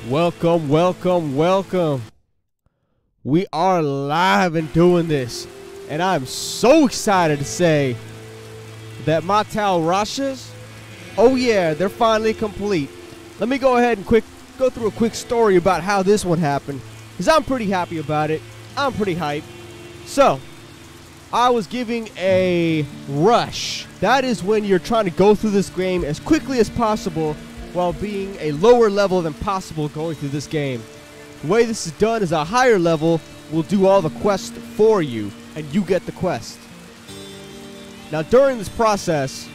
Welcome, welcome, welcome. We are live and doing this. And I'm so excited to say that my rashas, oh yeah, they're finally complete. Let me go ahead and go through a quick story about how this one happened, because I'm pretty happy about it. I'm pretty hyped. So, I was giving a rush. That is when you're trying to go through this game as quickly as possible while being a lower level than possible going through this game. The way this is done is a higher level will do all the quests for you, and you get the quest. Now during this process,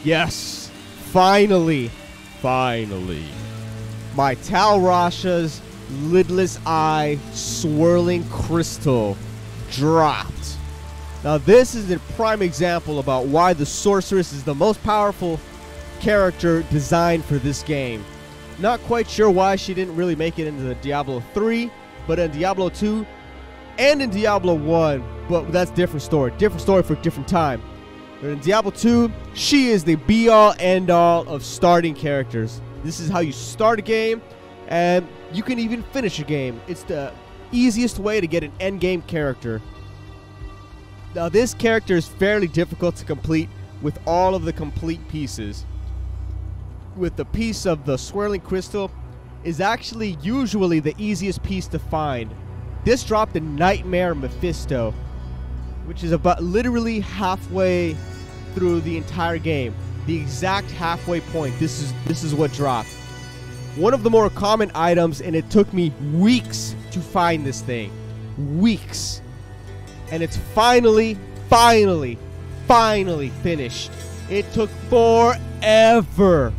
yes, finally, my Rasha's lidless eye swirling crystal dropped. Now this is a prime example about why the sorceress is the most powerful character designed for this game. Not quite sure why she didn't really make it into the Diablo 3, but in Diablo 2 and in Diablo 1, but that's different story for a different time. But in Diablo 2, she is the be-all end-all of starting characters. This is how you start a game, and you can even finish a game. It's the easiest way to get an end-game character. Now this character is fairly difficult to complete with all of the complete pieces. With the piece of the swirling crystal is actually usually the easiest piece to find. This dropped a Nightmare Mephisto, which is about literally halfway through the entire game. The exact halfway point. This is what dropped. One of the more common items, and it took me weeks to find this thing. Weeks. And it's finally finished. It took forever.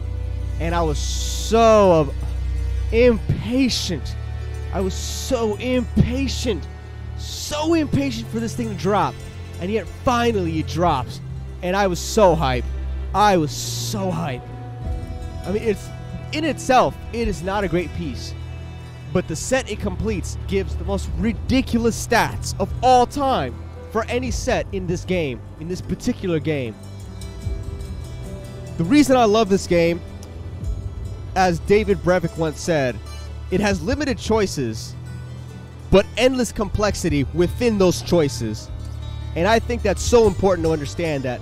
And I was so impatient. I was so impatient for this thing to drop. And yet finally it drops. And I was so hyped. I mean, it's in itself, it is not a great piece. But the set it completes gives the most ridiculous stats of all time for any set in this game, in this particular game. The reason I love this game, as David Brevik once said, it has limited choices, but endless complexity within those choices. And I think that's so important to understand that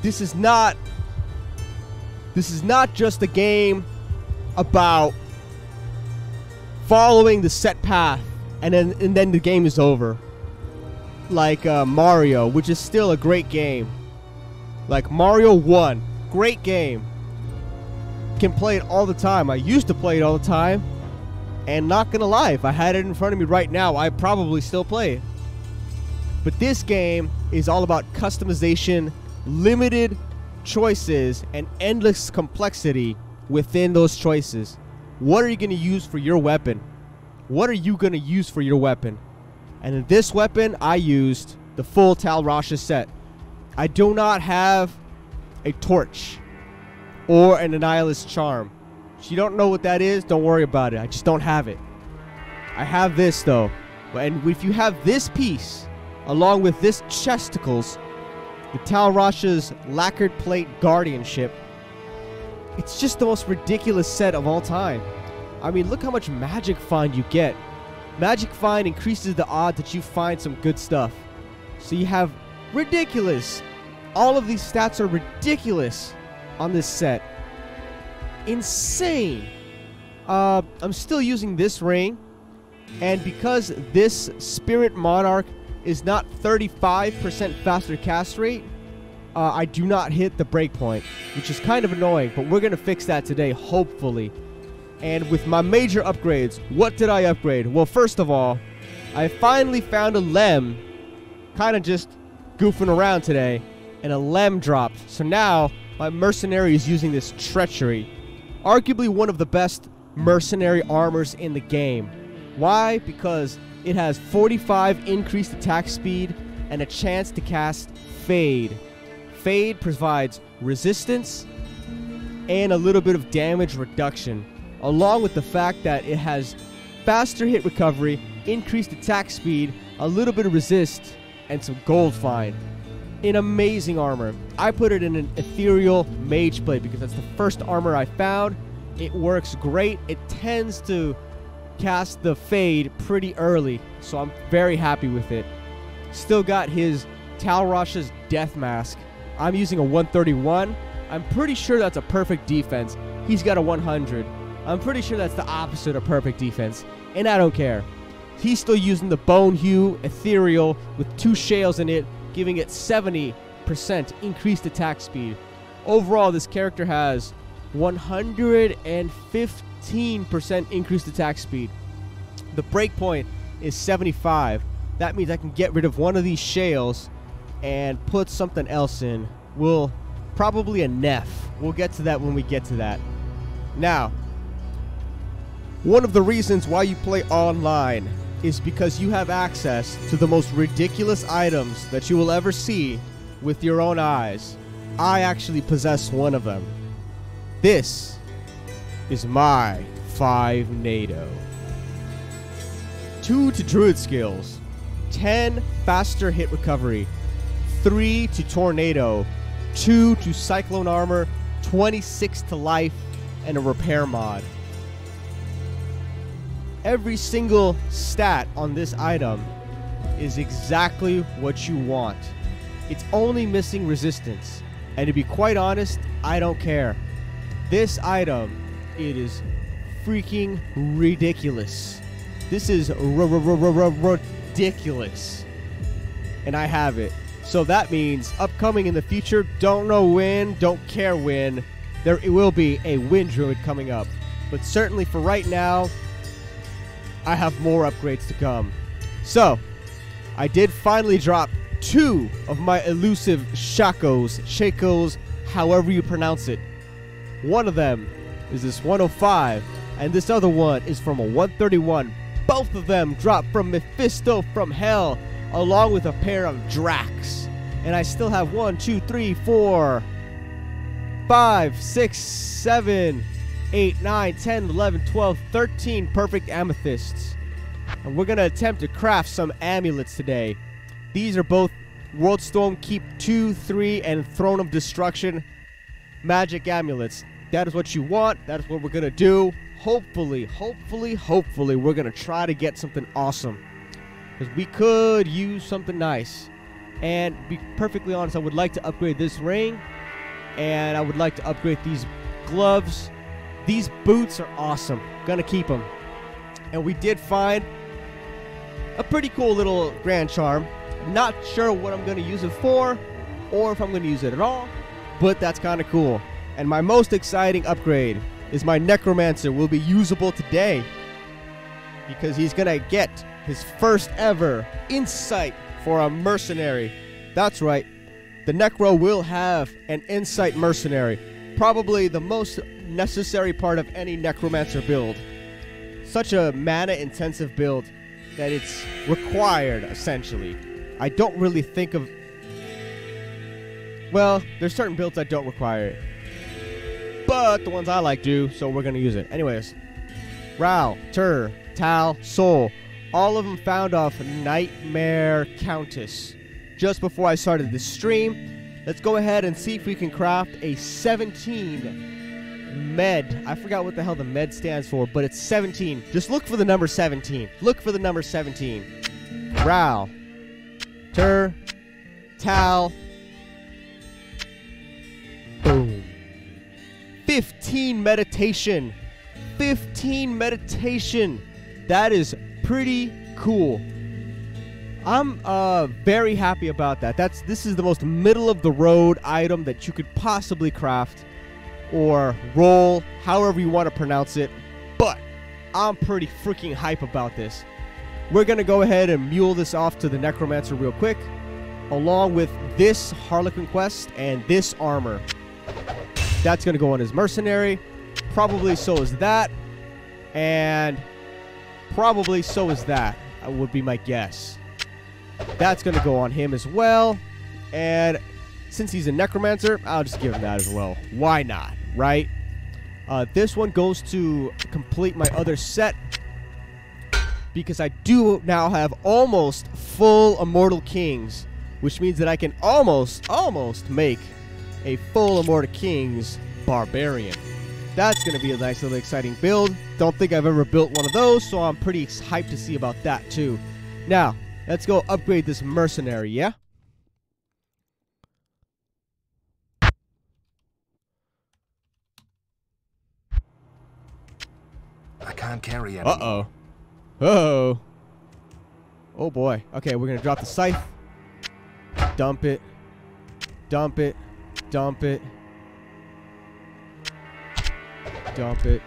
this is not just a game about following the set path and then the game is over. Like Mario, which is still a great game. Like Mario 1, great game. Can play it all the time. I used to play it all the time, and not gonna lie, if I had it in front of me right now, I'd probably still play it. But this game is all about customization, limited choices, and endless complexity within those choices. What are you gonna use for your weapon? And in this weapon, I used the full rasha set. I do not have a torch or an Annihilus charm. If you don't know what that is, don't worry about it. I just don't have it. I have this though. And if you have this piece, along with this chesticles, the rasha's lacquered plate guardianship, it's just the most ridiculous set of all time. I mean, look how much magic find you get. Magic find increases the odds that you find some good stuff. So you have ridiculous. All of these stats are ridiculous on this set. Insane. I'm still using this ring, and because this Spirit Monarch is not 35% faster cast rate, I do not hit the breakpoint, which is kind of annoying, but we're gonna fix that today, hopefully. And with my major upgrades, what did I upgrade? Well, first of all, I finally found a lem, kind of just goofing around today, and a lem dropped. So now my mercenary is using this treachery, arguably one of the best mercenary armors in the game. Why? Because it has 45 increased attack speed and a chance to cast Fade. Fade provides resistance and a little bit of damage reduction, along with the fact that it has faster hit recovery, increased attack speed, a little bit of resist, and some gold find. An amazing armor. I put it in an ethereal mage blade because that's the first armor I found, It works great. It tends to cast the fade pretty early, so I'm very happy with it. Still got his Tal Rasha's Death Mask. I'm using a 131. I'm pretty sure that's a perfect defense. He's got a 100. I'm pretty sure that's the opposite of perfect defense, and I don't care. He's still using the Bone Hue Ethereal with 2 shales in it, giving it 70% increased attack speed. Overall, this character has 115% increased attack speed. The breakpoint is 75. That means I can get rid of one of these shales and put something else in. Probably a Neff. We'll get to that when we get to that. Now, one of the reasons why you play online is because you have access to the most ridiculous items that you will ever see with your own eyes. I actually possess one of them. This is my 5 NATO. 2 to Druid skills, 10 faster hit recovery, 3 to Tornado, 2 to Cyclone Armor, 26 to life, and a repair mod. Every single stat on this item is exactly what you want. It's only missing resistance, and to be quite honest, I don't care. This item, it is freaking ridiculous. This is ridiculous, and I have it. So that means upcoming in the future, don't know when, don't care when, there will be a Wind Druid coming up. But certainly for right now, I have more upgrades to come. So, I did finally drop 2 of my elusive Shakos, however you pronounce it. One of them is this 105, and this other one is from a 131. Both of them dropped from Mephisto from Hell, along with a pair of Drax. And I still have 1, 2, 3, 4, 5, 6, 7, 8, 9, 10, 11, 12, 13 perfect amethysts. And we're going to attempt to craft some amulets today. These are both Worldstorm Keep 2, 3, and Throne of Destruction magic amulets. That is what you want. That is what we're going to do. Hopefully, we're going to try to get something awesome. Because we could use something nice. And to be perfectly honest, I would like to upgrade this ring. And I would like to upgrade these gloves. These boots are awesome. Gonna keep them. And we did find a pretty cool little Grand Charm. Not sure what I'm going to use it for, or if I'm going to use it at all, but that's kind of cool. And my most exciting upgrade is my Necromancer will be usable today, because he's going to get his first ever insight for a mercenary. That's right, the Necro will have an insight mercenary, probably the most necessary part of any Necromancer build. Such a mana intensive build that it's required, essentially. I don't really think of... Well, there's certain builds that don't require it. But the ones I like do, so we're going to use it. Anyways. Rao, Tur, Tal, Sol. All of them found off Nightmare Countess. Just before I started this stream, let's go ahead and see if we can craft a 17 med. I forgot what the hell the med stands for, but it's 17. Just look for the number 17. Look for the number 17. Rao, Tur, Tal. Boom. 15 meditation. 15 meditation. That is pretty cool. I'm very happy about that. This is the most middle of the road item that you could possibly craft or roll, however you want to pronounce it. But I'm pretty freaking hype about this. We're going to go ahead and mule this off to the Necromancer real quick, along with this Harlequin quest and this armor. That's going to go on his mercenary. Probably so is that. And probably so is that, would be my guess. That's going to go on him as well. And since he's a Necromancer, I'll just give him that as well. Why not, right? This one goes to complete my other set, because I do now have almost full Immortal Kings, which means that I can almost make a full Immortal Kings Barbarian. That's going to be a nice little exciting build. Don't think I've ever built one of those, so I'm pretty hyped to see about that too. Now, let's go upgrade this mercenary, yeah? I can't carry anymore. Uh-oh. Uh-oh. Oh boy. Okay, we're going to drop the scythe. Dump it. Dump it. Dump it. Dump it.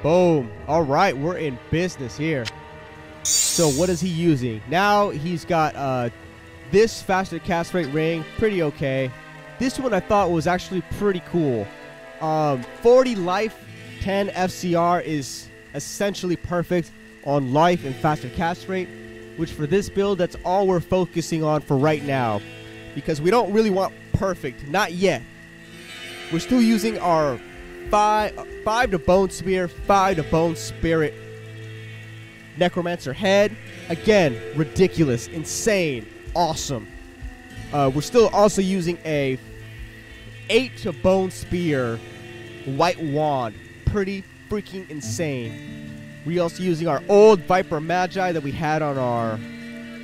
Boom. All right, we're in business here. So what is he using? Now he's got this faster cast rate ring. Pretty okay. This one I thought was actually pretty cool. 40 life, 10 FCR is essentially perfect on life and faster cast rate, which for this build, that's all we're focusing on for right now, because we don't really want perfect, not yet. We're still using our 5 to Bone Spear, 5 to Bone Spirit, Necromancer Head. Again, ridiculous, insane, awesome. We're still also using a 8 to Bone Spear, White Wand, pretty freaking insane. We're also using our old Viper Magi that we had on our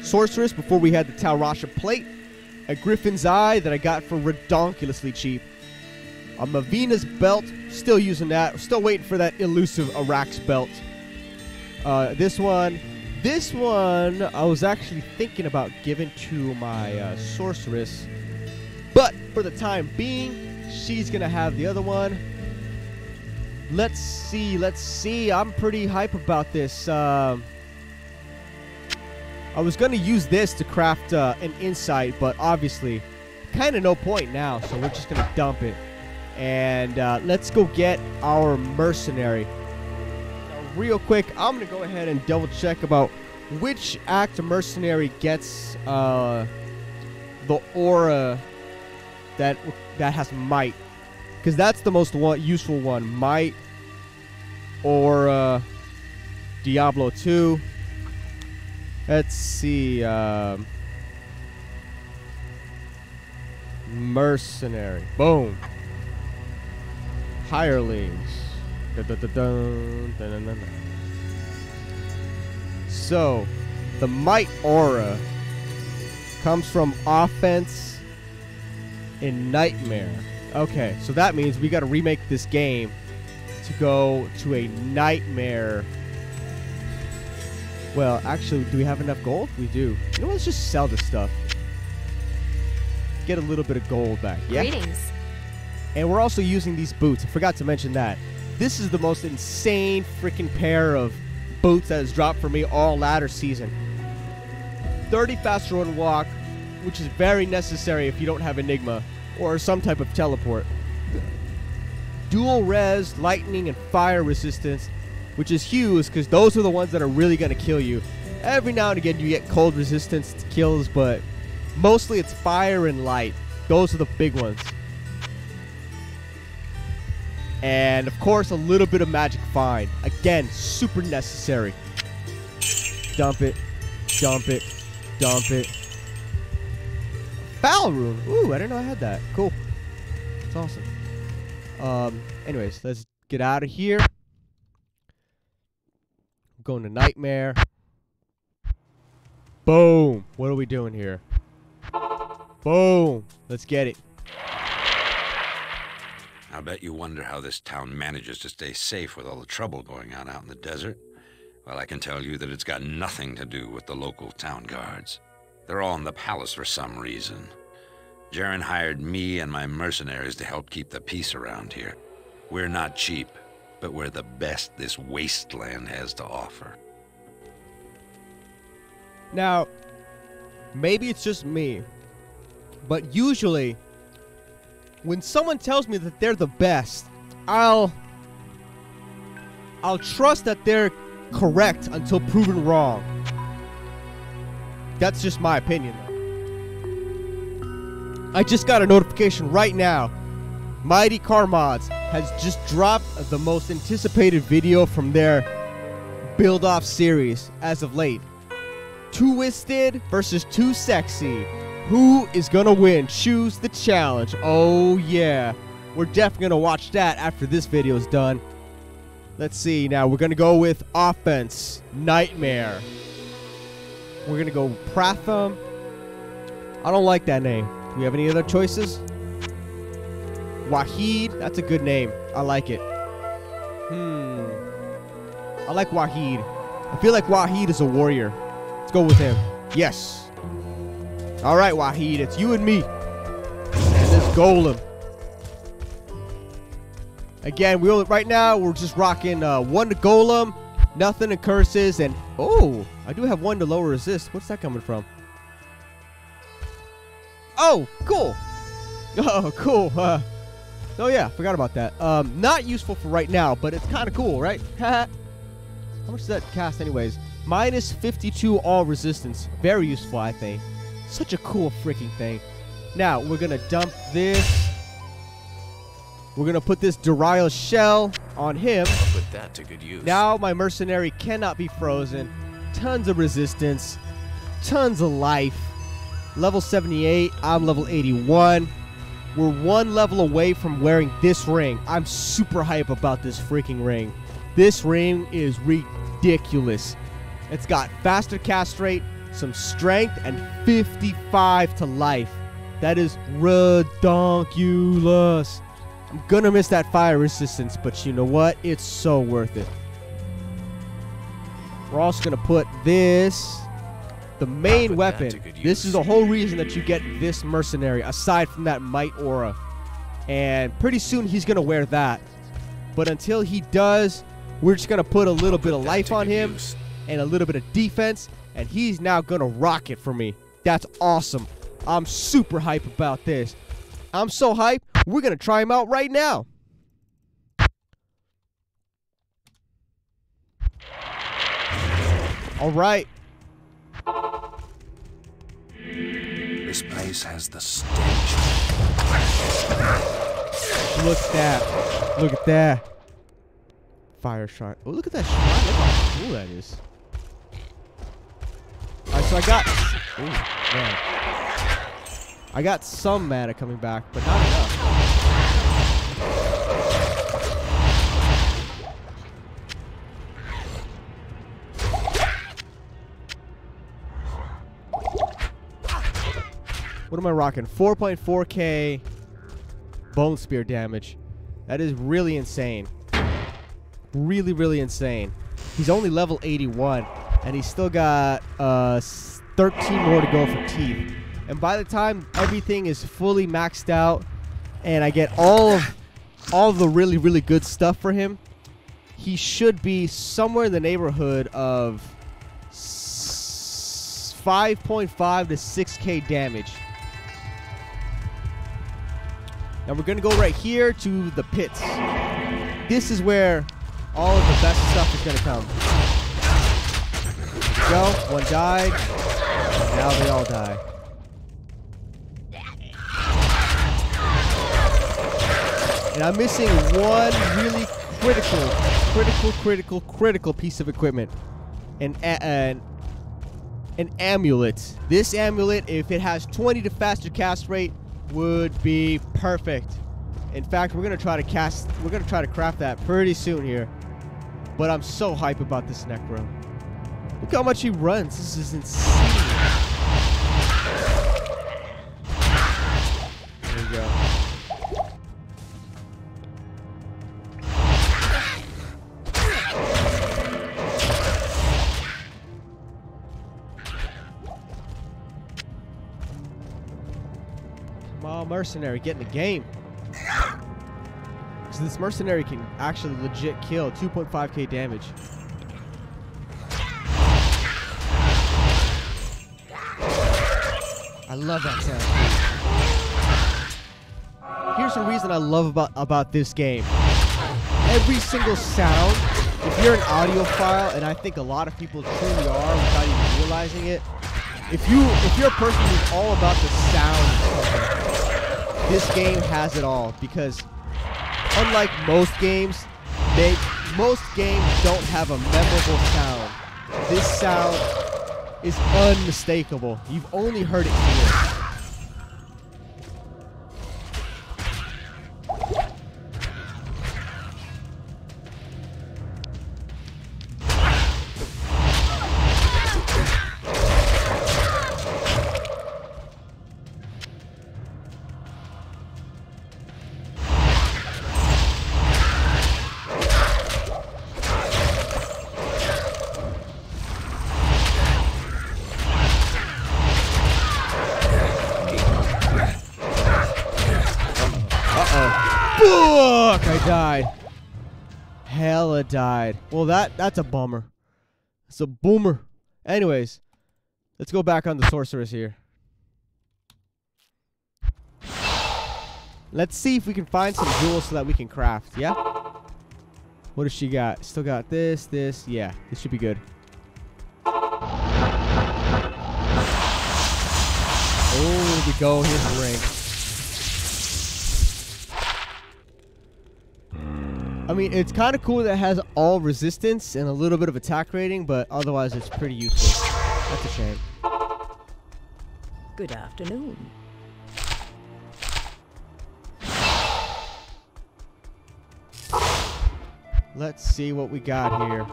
Sorceress before we had the Rasha plate. A Griffin's Eye that I got for redonkulously cheap. A Mavina's belt, still using that. Still waiting for that elusive Arax belt. This one I was actually thinking about giving to my Sorceress. But for the time being, she's going to have the other one. Let's see. I'm pretty hype about this. I was going to use this to craft an insight, but obviously kind of no point now, so we're just going to dump it. And let's go get our mercenary. Now, real quick, I'm going to go ahead and double check about which act mercenary gets the aura that has might. Because that's the most useful one. Might or Diablo 2. Let's see. Mercenary. Boom. Hirelings. So, the Might aura comes from offense in Nightmare. Okay, so that means we got to remake this game to go to a Nightmare. Well, actually, do we have enough gold? We do. You know, let's just sell this stuff. Get a little bit of gold back. Yeah. Greetings. And we're also using these boots. I forgot to mention that. This is the most insane freaking pair of boots that has dropped for me all ladder season. 30 faster run walk, which is very necessary if you don't have Enigma or some type of teleport. Dual res, lightning, and fire resistance, which is huge because those are the ones that are really going to kill you. Every now and again you get cold resistance to kills, but mostly it's fire and light. Those are the big ones. And of course a little bit of magic find. Again, super necessary. Dump it. Dump it. Dump it. Foul rune. Ooh, I didn't know I had that. Cool. That's awesome. Anyways, let's get out of here. I'm going to Nightmare. Boom. What are we doing here? Boom. Let's get it. I bet you wonder how this town manages to stay safe with all the trouble going on out in the desert. Well, I can tell you that it's got nothing to do with the local town guards. They're all in the palace for some reason. Jaren hired me and my mercenaries to help keep the peace around here. We're not cheap, but we're the best this wasteland has to offer. Now, maybe it's just me, but usually when someone tells me that they're the best, I'll trust that they're correct until proven wrong. That's just my opinion. I just got a notification right now. Mighty Car Mods has just dropped the most anticipated video from their build-off series as of late. Twisted versus Too Sexy. Who is gonna win? Choose the challenge. Oh yeah. We're definitely gonna watch that after this video is done. Let's see now. We're gonna go with offense. Nightmare. We're gonna go Pratham. I don't like that name. Do we have any other choices? Wahid. That's a good name. I like it. I like Wahid. I feel like Wahid is a warrior. Let's go with him. Yes. All right, Wahid. It's you and me. And this golem. Again, right now we're just rocking 1 to golem, nothing to curses, and oh, I do have 1 to lower resist. What's that coming from? Oh, cool. Oh, cool. Oh yeah, forgot about that. Not useful for right now, but it's kind of cool, right? How much does that cast anyways? Minus 52 all resistance. Very useful, I think. Such a cool freaking thing. Now, we're going to dump this. We're going to put this Durial Shell on him. I'll put that to good use. Now my mercenary cannot be frozen. Tons of resistance. Tons of life. Level 78. I'm level 81. We're 1 level away from wearing this ring. I'm super hype about this freaking ring. This ring is ridiculous. It's got faster cast rate, some strength, and 55 to life. That is redonkulous. I'm gonna miss that fire resistance, but you know what? It's so worth it. We're also gonna put this, the main weapon. This is the whole reason that you get this mercenary, aside from that might aura. And pretty soon he's gonna wear that. But until he does, we're just gonna put a little bit of life on him and a little bit of defense, and he's now gonna rock it for me. That's awesome. I'm super hype about this. I'm so hyped, we're gonna try him out right now. All right. This place has the stench. Look at that. Look at that. Fire shot. Oh, look at that shot. Look how cool that is. Alright, so I got... Ooh, man. I got some mana coming back, but not enough. What am I rocking? 4.4k bone spear damage. That is really insane. Really, really insane. He's only level 81, and he's still got 13 more to go for teeth. And by the time everything is fully maxed out, and I get all the really, really good stuff for him, he should be somewhere in the neighborhood of 5.5 to 6k damage. Now we're gonna go right here to the pits. This is where all of the best stuff is gonna come. There we go. 1 died. And now they all die. And I'm missing one really critical piece of equipment. An amulet. This amulet, if it has 20 to faster cast rate, would be perfect. In fact, we're gonna try to craft that pretty soon here. But I'm so hype about this Necro. Look how much he runs. This is insane. There we go. Come on, mercenary, get in the game. So this mercenary can actually legit kill 2.5k damage. I love that sound. Here's the reason I love about this game. Every single sound, if you're an audiophile, and I think a lot of people truly are without even realizing it, if you're a person who's all about the sound, this game has it all, because unlike most games, most games don't have a memorable sound, this sound is unmistakable. You've only heard it here. Fuck! I died. Hella died. Well, that's a bummer. It's a boomer. Anyways, let's go back on the sorceress here. Let's see if we can find some jewels so that we can craft. Yeah? What does she got? Still got this. Yeah, this should be good. Oh, here we go. Here's the ring. I mean, it's kind of cool that it has all resistance and a little bit of attack rating, but otherwise it's pretty useless. That's a shame. Good afternoon. Let's see what we got here. Look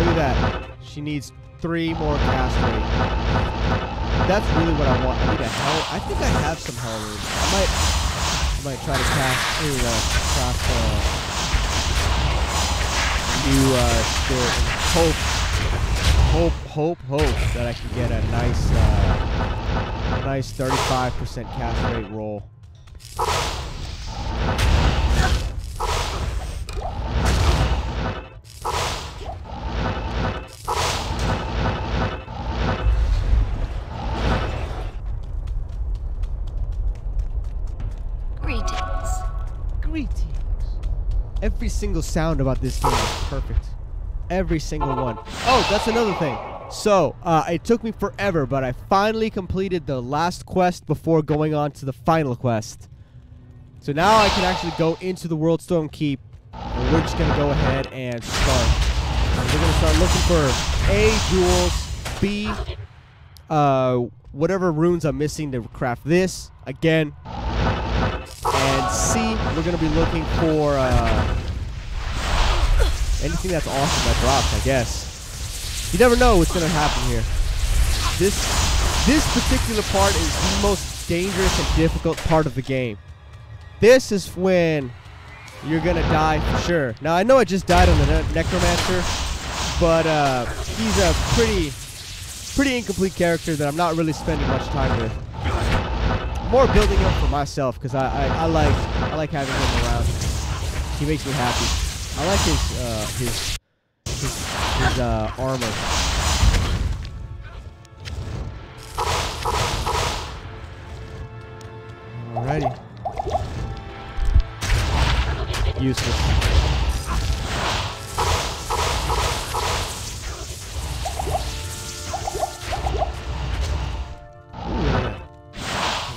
at that. She needs 3 more cast rate. That's really what I want. I need a hell. I think I have some hell runes. I might try to craft new spirit and hope that I can get a nice 35% cast rate roll. Greetings. Every single sound about this game is perfect. Every single one. Oh, that's another thing. So, it took me forever, but I finally completed the last quest before going on to the final quest. So now I can actually go into the Worldstorm Keep, and we're just going to go ahead and start. We're going to start looking for A, jewels, B, whatever runes I'm missing to craft this, again. And C, we're going to be looking for anything that's awesome that drops, I guess. You never know what's going to happen here. This particular part is the most dangerous and difficult part of the game. This is when you're going to die for sure. Now, I know I just died on the Necromancer, but he's a pretty incomplete character that I'm not really spending much time with. More building up for myself because I like having him around. He makes me happy. I like his armor. Alrighty. Useless.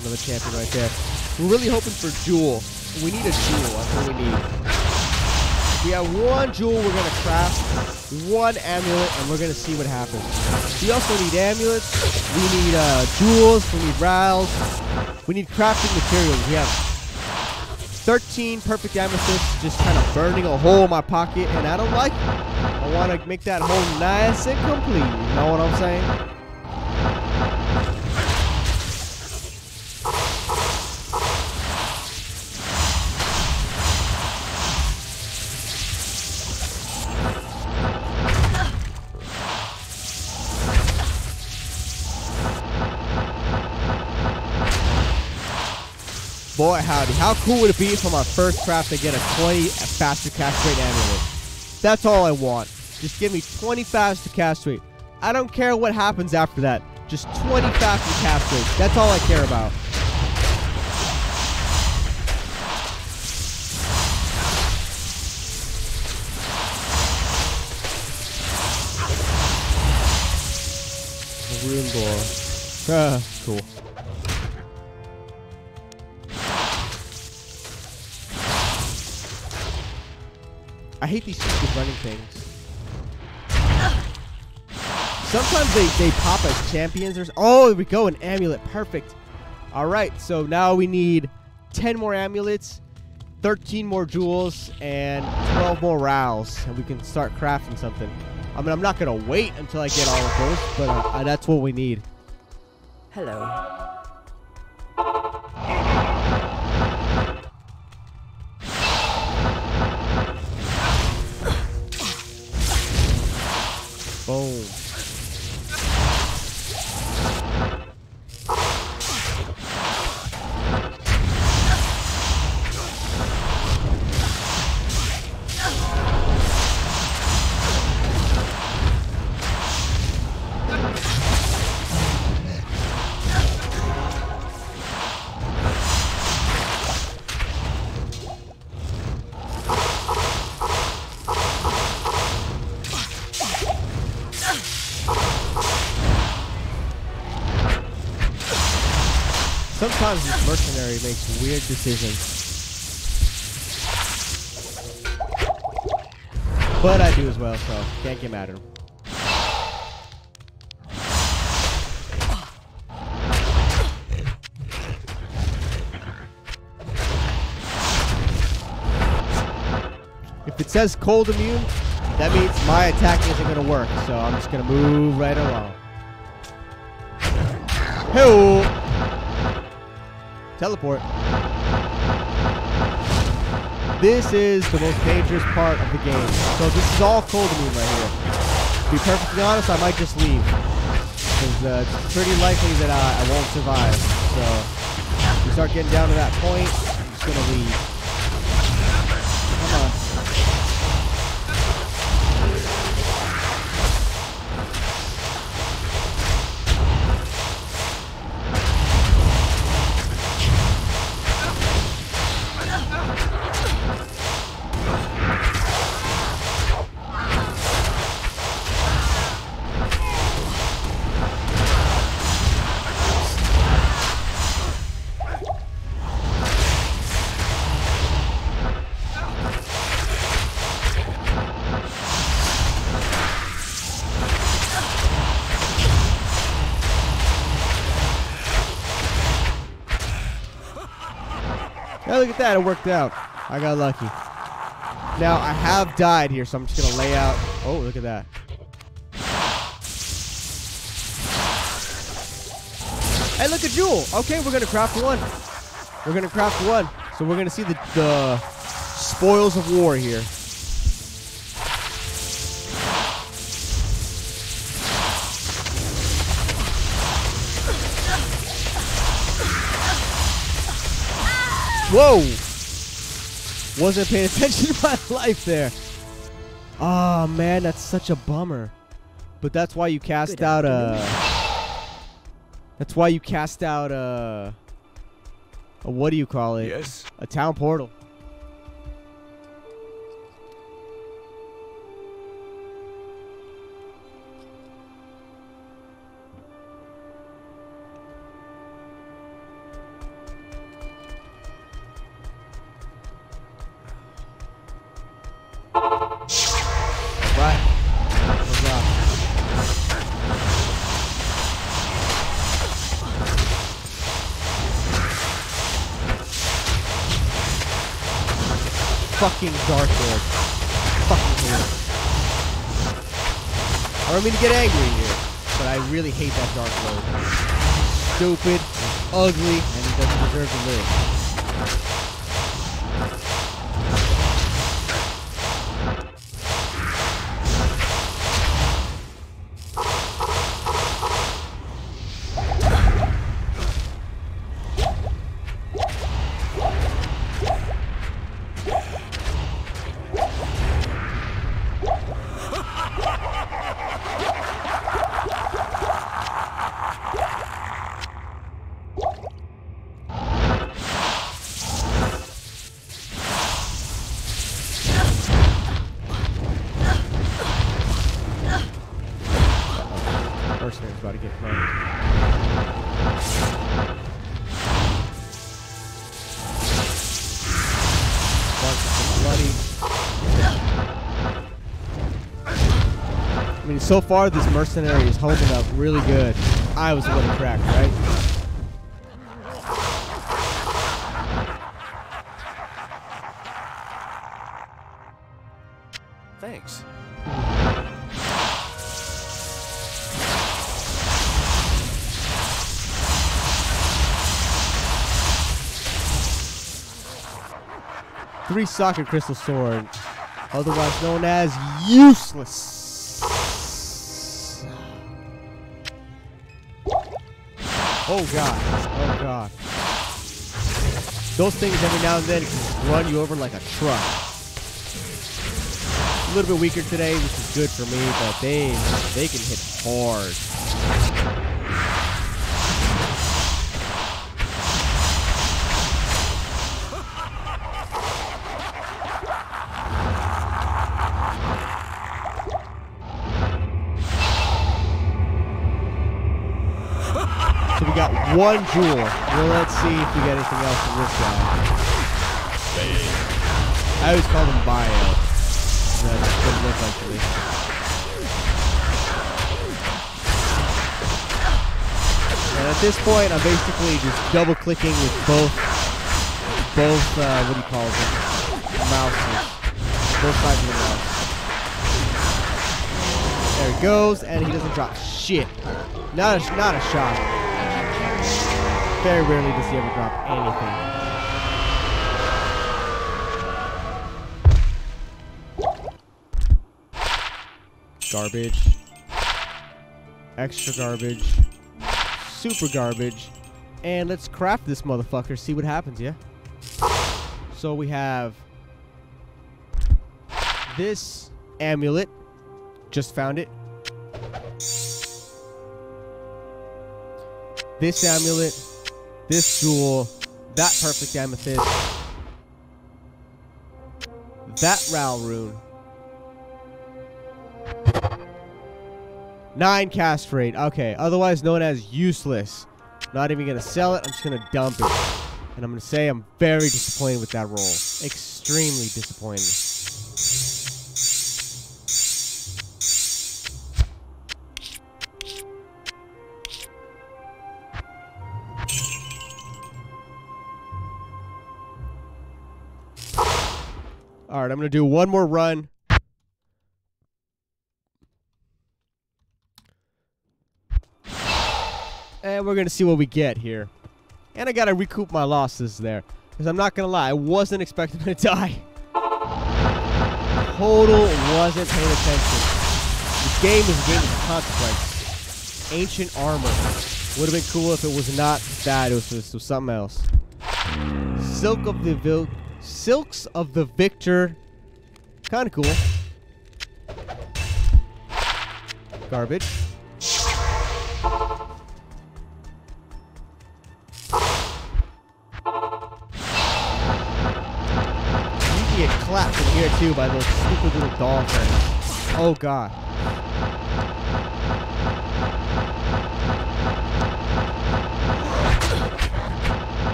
Another champion right there. We're really hoping for jewel. We need a jewel. That's what we need. We have 1 jewel we're going to craft, 1 amulet, and we're going to see what happens. We also need amulets. We need jewels. We need rals. We need crafting materials. We have 13 perfect amethysts just kind of burning a hole in my pocket, and I don't like it. I want to make that hole nice and complete. You know what I'm saying? Boy, howdy. How cool would it be if on my first craft I get a 20 faster cast rate amulet? That's all I want. Just give me 20 faster cast rate. I don't care what happens after that. Just 20 faster cast rate. That's all I care about. Rune door. Cool. I hate these stupid running things. Sometimes they pop as champions. Oh, there we go, an amulet. Perfect. All right, so now we need 10 more amulets, 13 more jewels, and 12 more rows, and we can start crafting something. I mean, I'm not going to wait until I get all of those, but that's what we need. Hello. Boom. Sometimes this mercenary makes weird decisions. But I do as well, so can't get mad at him. If it says cold immune, that means my attack isn't going to work, so I'm just going to move right along. Hey-oh! Teleport. This is the most dangerous part of the game. So this is all cold immune right here. To be perfectly honest, I might just leave. Because it's pretty likely that I won't survive. So if we start getting down to that point, I'm just going to leave. Come on. Yeah, look at that, it worked out. I got lucky. Now, I have died here, so I'm just going to lay out. Oh, look at that. Hey, look at Jewel. Okay, we're going to craft one. We're going to craft one. So we're going to see the spoils of war here. Whoa! Wasn't paying attention to my life there. Oh man, that's such a bummer. But that's why you cast out a. That's why you cast out a. What do you call it? Yes. A town portal. Fucking Dark Lord. Fucking hate it. I don't mean to get angry here, but I really hate that Dark Lord. Stupid, ugly, and he doesn't deserve to live. Mercenary's about to get murdered. Bloody. So far, this mercenary is holding up really good. I was the one who cracked, right? Thanks. 3 socket crystal sword, otherwise known as useless. Oh god, oh god. Those things every now and then can run you over like a truck. A little bit weaker today, which is good for me, but they can hit hard. So we got 1 jewel. Well, let's see if we get anything else from this guy. I always call them bio. That's what it looks like to me. And at this point, I'm basically just double clicking with both what do you call them? Mouses. Both sides of the mouse. There he goes, and he doesn't drop shit. Not a shot. Very rarely does he ever drop anything. Garbage. Extra garbage. Super garbage. And let's craft this motherfucker, see what happens, yeah? So we have this amulet. Just found it. This amulet. This jewel. That perfect amethyst. That Ral rune. 9 cast rate. Okay, otherwise known as useless. Not even gonna sell it. I'm just gonna dump it. And I'm gonna say I'm very disappointed with that roll. Extremely disappointed. Alright, I'm gonna do one more run. And we're gonna see what we get here. And I gotta recoup my losses there. Because I'm not gonna lie, I wasn't expecting to die. Total wasn't paying attention. This game is a game of consequence. Ancient armor. Would have been cool if it was not that, it was something else. Silks of the Victor. Kinda cool. Garbage. You get clapped in here too by those stupid little dolphins. Oh god.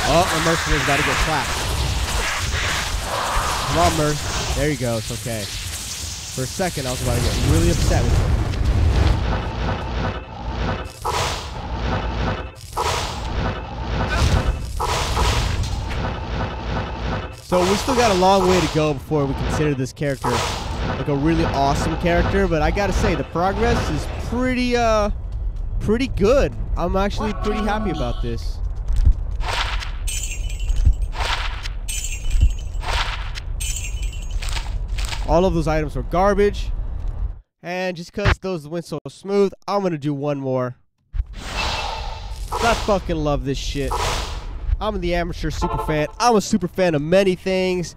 Oh, my mercenary's about to get clapped. Come on, Merc. There you go. It's okay. For a second, I was about to get really upset with him. So we still got a long way to go before we consider this character like a really awesome character. But I gotta say, the progress is pretty good. I'm actually pretty happy about this. All of those items were garbage. And just because those went so smooth, I'm going to do one more. I fucking love this shit. I'm the amateur super fan. I'm a super fan of many things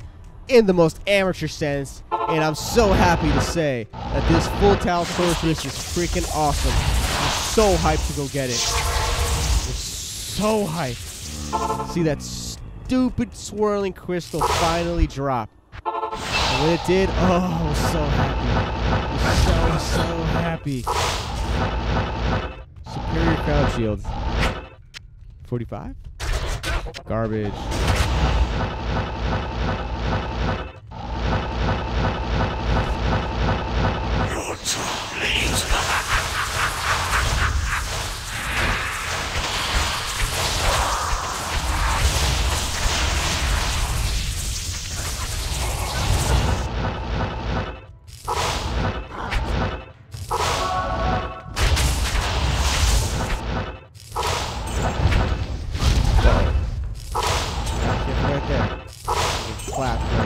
in the most amateur sense. And I'm so happy to say that this full towel sorceress is freaking awesome. I'm so hyped to go get it. I'm so hyped. See that stupid swirling crystal finally drop. And when it did, oh, I was so happy. I was so be so happy. Superior crowd shield. 45? Garbage.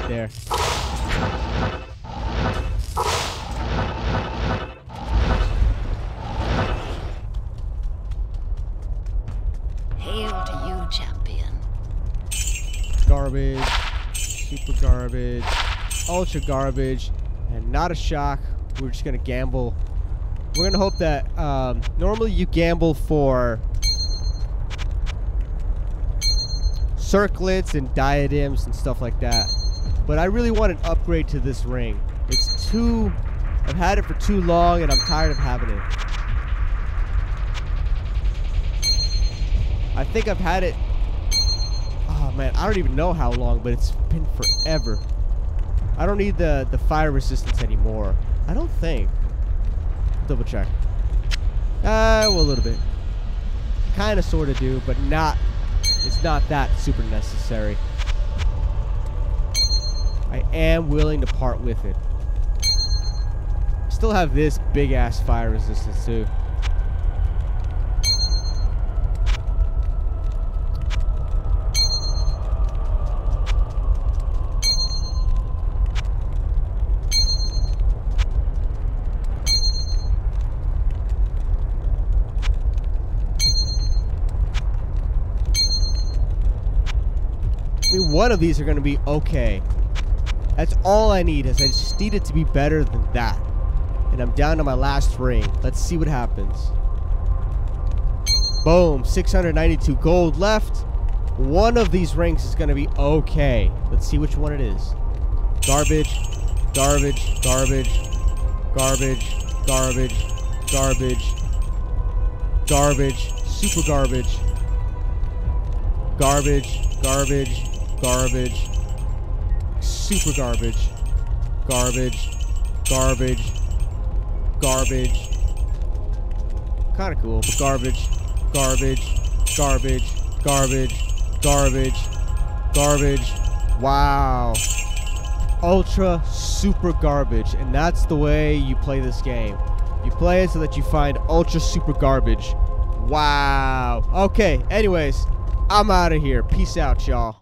There. Hail to you, champion. Garbage, super garbage, ultra garbage, and not a shock. We're just gonna gamble. We're gonna hope that normally you gamble for circlets and diadems and stuff like that. But I really want an upgrade to this ring. It's too... I've had it for too long and I'm tired of having it. I think I've had it... Oh man, I don't even know how long, but it's been forever. I don't need the fire resistance anymore. I don't think. Double check. Well, a little bit. Kind of, sort of do, but not... It's not that super necessary. I am willing to part with it. I still have this big ass fire resistance too. I mean, one of these are going to be okay. That's all I need, is I just need it to be better than that. And I'm down to my last ring. Let's see what happens. Boom, 692 gold left. One of these rings is going to be okay. Let's see which one it is. Garbage, garbage, garbage, garbage, garbage, garbage, garbage, super garbage, garbage, garbage, garbage, super garbage, garbage, garbage, garbage. Kind of cool, but garbage, garbage, garbage, garbage, garbage, garbage. Wow. Ultra super garbage, and that's the way you play this game. You play it so that you find ultra super garbage. Wow. Okay, anyways, I'm out of here. Peace out, y'all.